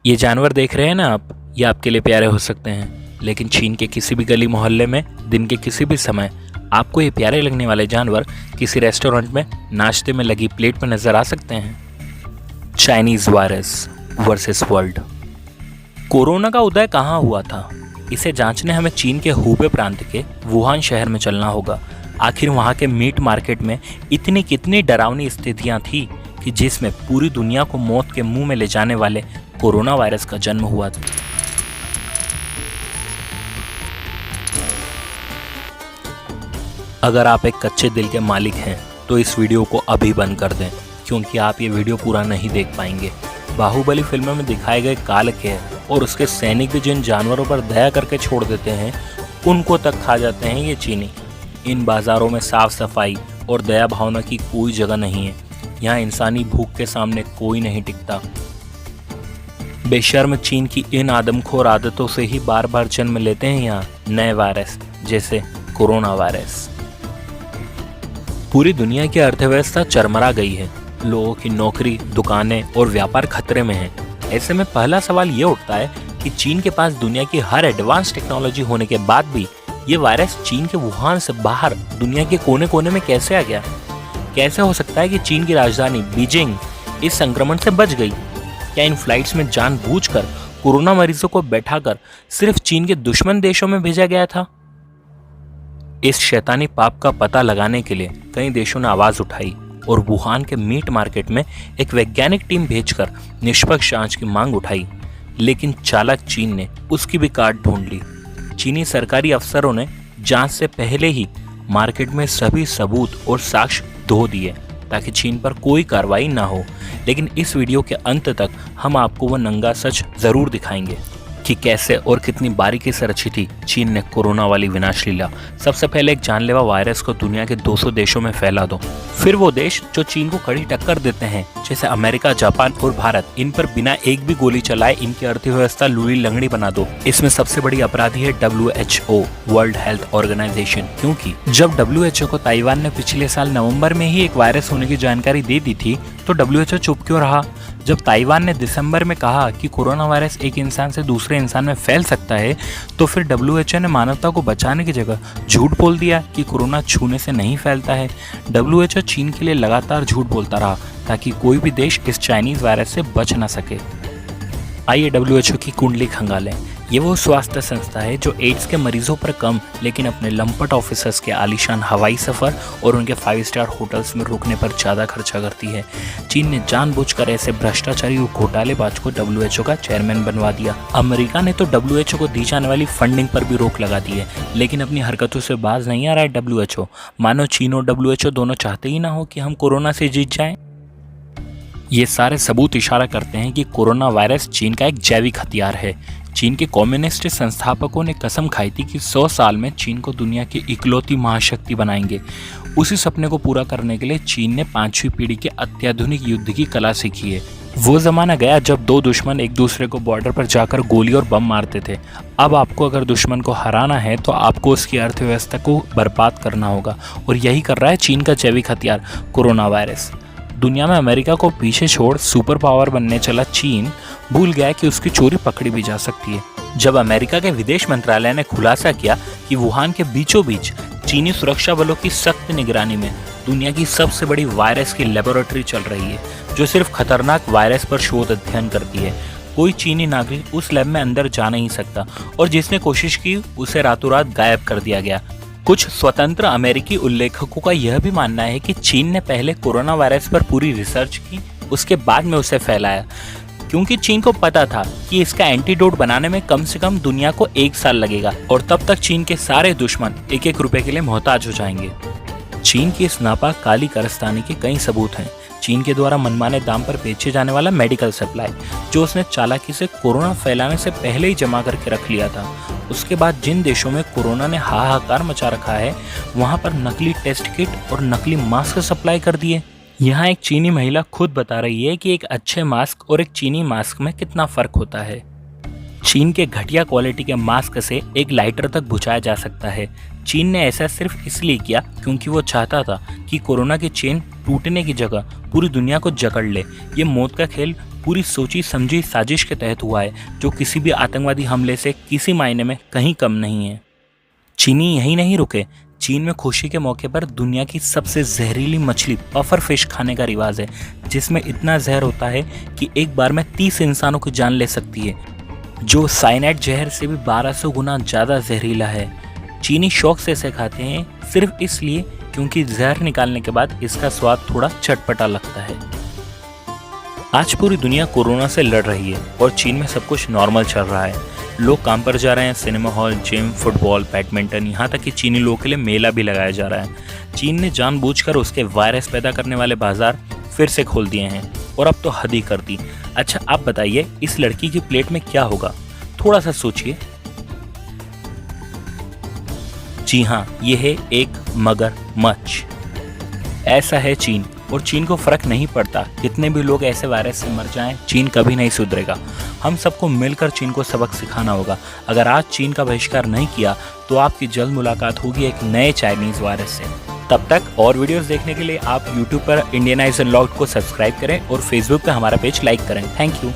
ये जानवर देख रहे हैं ना आप, ये आपके लिए प्यारे हो सकते हैं, लेकिन चीन के किसी भी गली मोहल्ले में दिन के किसी भी समय आपको ये प्यारे लगने वाले जानवर किसी रेस्टोरेंट में नाश्ते में लगी प्लेट पर नजर आ सकते हैं। Chinese virus versus world. Corona का उदय कहाँ हुआ था? इसे जांचने हमें चीन के हुबे प्रांत के वुहान शहर में चलना होगा। आखिर वहाँ के मीट मार्केट में इतनी कितनी डरावनी स्थितियाँ थी कि जिसमें पूरी दुनिया को मौत के मुंह में ले जाने वाले कोरोना वायरस का जन्म हुआ था। अगर आप एक कच्चे दिल के मालिक हैं तो इस वीडियो को अभी बंद कर दें, क्योंकि आप ये वीडियो पूरा नहीं देख पाएंगे। बाहुबली फिल्म में दिखाए गए कालकेय और उसके सैनिक भी जिन जानवरों पर दया करके छोड़ देते हैं, उनको तक खा जाते हैं ये चीनी। इन बाजारों में साफ सफाई और दया भावना की कोई जगह नहीं है। यहाँ इंसानी भूख के सामने कोई नहीं टिकता। बेशर्म चीन की इन आदमखोर आदतों से ही बार बार जन्म लेते हैं यहाँ नए वायरस, जैसे कोरोना वायरस। पूरी दुनिया की अर्थव्यवस्था चरमरा गई है। लोगों की नौकरी, दुकानें और व्यापार खतरे में है। ऐसे में पहला सवाल ये उठता है कि चीन के पास दुनिया की हर एडवांस टेक्नोलॉजी होने के बाद भी ये वायरस चीन के वुहान से बाहर दुनिया के कोने कोने में कैसे आ गया? कैसे हो सकता है कि चीन की राजधानी बीजिंग इस संक्रमण से बच गई? क्या इन फ्लाइट्स में जानबूझकर कोरोना मरीजों को बैठाकर सिर्फ चीन के दुश्मन देशों में भेजा गया था? इस शैतानी पाप का पता लगाने के लिए कई देशों ने आवाज उठाई और वुहान के मीट मार्केट में एक वैज्ञानिक टीम भेजकर निष्पक्ष जांच की मांग उठाई। लेकिन चालाक चीन ने उसकी भी काट ढूंढ ली। चीनी सरकारी अफसरों ने जांच से पहले ही मार्केट में सभी सबूत और साक्ष्य धो दिए ताकि चीन पर कोई कार्रवाई ना हो। लेकिन इस वीडियो के अंत तक हम आपको वो नंगा सच जरूर दिखाएंगे कि कैसे और कितनी बारीकी से रची थी चीन ने कोरोना वाली विनाश लीला। सबसे पहले एक जानलेवा वायरस को दुनिया के 200 देशों में फैला दो। फिर वो देश जो चीन को कड़ी टक्कर देते हैं, जैसे अमेरिका, जापान और भारत, इन पर बिना एक भी गोली चलाए इनकी अर्थव्यवस्था लूली लंगड़ी बना दो। इसमें सबसे बड़ी अपराधी है WHO, वर्ल्ड हेल्थ ऑर्गेनाइजेशन, क्योंकि जब WHO को ताइवान ने पिछले साल नवंबर में ही एक वायरस होने की जानकारी दे दी थी तो WHO चुप क्यों रहा? जब ताइवान ने दिसंबर में कहा कि कोरोना वायरस एक इंसान से दूसरे इंसान में फैल सकता है, तो फिर WHO ने मानवता को बचाने की जगह झूठ बोल दिया कि कोरोना छूने से नहीं फैलता है। WHO चीन के लिए लगातार झूठ बोलता रहा ताकि कोई भी देश इस चाइनीज वायरस से बच ना सके। आइए WHO की कुंडली खंगालें। ये वो स्वास्थ्य संस्था है जो एड्स के मरीजों पर कम लेकिन अपने लंपट ऑफिसर्स के आलीशान हवाई सफर और उनके 5 स्टार होटल्स में रुकने पर ज़्यादा खर्चा करती है। चीन ने जानबूझकर ऐसे भ्रष्टाचारी और घोटालेबाज को WHO का चेयरमैन बनवा दिया। अमेरिका ने तो WHO को दी जाने वाली फंडिंग पर भी रोक लगा दी है, लेकिन अपनी हरकतों से बाज नहीं आ रहा है WHO। मानो चीन और WHO दोनों चाहते ही ना हो कि हम कोरोना से जीत जाएं। ये सारे सबूत इशारा करते हैं कि कोरोना वायरस चीन का एक जैविक हथियार है। चीन के कम्युनिस्ट संस्थापकों ने कसम खाई थी कि 100 साल में चीन को दुनिया की इकलौती महाशक्ति बनाएंगे। उसी सपने को पूरा करने के लिए चीन ने 5वीं पीढ़ी के अत्याधुनिक युद्ध की कला सीखी है। वो जमाना गया जब दो दुश्मन एक दूसरे को बॉर्डर पर जाकर गोली और बम मारते थे। अब आपको अगर दुश्मन को हराना है तो आपको उसकी अर्थव्यवस्था को बर्बाद करना होगा, और यही कर रहा है चीन का जैविक हथियार कोरोना वायरस। दुनिया में अमेरिका को पीछे छोड़ सुपर पावर बनने चला चीन भूल गया कि उसकी चोरी पकड़ी भी जा सकती है। जब अमेरिका के विदेश मंत्रालय ने खुलासा किया कि वुहान के बीचों बीच चीनी सुरक्षा बलों की सख्त निगरानी में दुनिया की सबसे बड़ी वायरस की लेबोरेटरी चल रही है, जो सिर्फ खतरनाक वायरस पर शोध अध्ययन करती है, कोई चीनी नागरिक उस लैब में अंदर जा नहीं सकता, और जिसने कोशिश की उसे रातों रात गायब कर दिया गया। कुछ स्वतंत्र अमेरिकी उल्लेखकों का यह भी मानना है कि चीन ने पहले कोरोना वायरस पर पूरी रिसर्च की, उसके बाद में उसे फैलाया, क्योंकि चीन को पता था कि इसका एंटीडोट बनाने में कम से कम दुनिया को 1 साल लगेगा, और तब तक चीन के सारे दुश्मन 1-1 रुपए के लिए मोहताज हो जाएंगे। चीन की इस नापाक काली कारस्तानी के कई सबूत हैं। चीन के द्वारा मनमाने दाम पर बेचे जाने वाला मेडिकल सप्लाई, जो उसने चालाकी से कोरोना फैलाने से पहले ही जमा करके रख लिया था। उसके बाद जिन देशों में कोरोना ने हाहाकार मचा रखा है, वहां पर नकली टेस्ट किट और नकली मास्क सप्लाई कर दिए। यहाँ एक चीनी महिला खुद बता रही है कि एक अच्छे मास्क और एक चीनी मास्क में कितना फर्क होता है। चीन के घटिया क्वालिटी के मास्क से एक लाइटर तक बुझाया जा सकता है। चीन ने ऐसा सिर्फ इसलिए किया क्योंकि वो चाहता था कि कोरोना की चेन टूटने की जगह पूरी दुनिया को जकड़ ले। ये मौत का खेल पूरी सोची समझी साजिश के तहत हुआ है, जो किसी भी आतंकवादी हमले से किसी मायने में कहीं कम नहीं है। चीनी यहीं नहीं रुके। चीन में खुशी के मौके पर दुनिया की सबसे जहरीली मछली पफर फिश खाने का रिवाज है, जिसमें इतना जहर होता है कि एक बार में 30 इंसानों की जान ले सकती है, जो साइनाइड जहर से भी 1200 गुना ज़्यादा जहरीला है। चीनी शौक से इसे खाते हैं, सिर्फ इसलिए क्योंकि जहर निकालने के बाद इसका स्वाद थोड़ा चटपटा लगता है। आज पूरी दुनिया कोरोना से लड़ रही है और चीन में सब कुछ नॉर्मल चल रहा है। लोग काम पर जा रहे हैं, cinema hall, gym, football, badminton, यहाँ तक कि चीनी लोगों के लिए मेला भी लगाया जा रहा है। चीन ने जानबूझकर उसके वायरस पैदा करने वाले बाजार फिर से खोल दिए हैं और अब तो हद ही कर दी। अच्छा, आप बताइए इस लड़की की प्लेट में क्या होगा? थोड़ा सा सोचिए। जी हाँ, ये है एक मगरमच्छ। ऐसा है चीन, और चीन को फर्क नहीं पड़ता कितने भी लोग ऐसे वायरस से मर जाएं, चीन कभी नहीं सुधरेगा। हम सबको मिलकर चीन को सबक सिखाना होगा। अगर आज चीन का बहिष्कार नहीं किया तो आपकी जल्द मुलाकात होगी एक नए चाइनीज वायरस से। तब तक और वीडियोस देखने के लिए आप YouTube पर इंडियन आइज अनलॉक्ड को सब्सक्राइब करें और Facebook पर हमारा पेज लाइक करें। Thank you.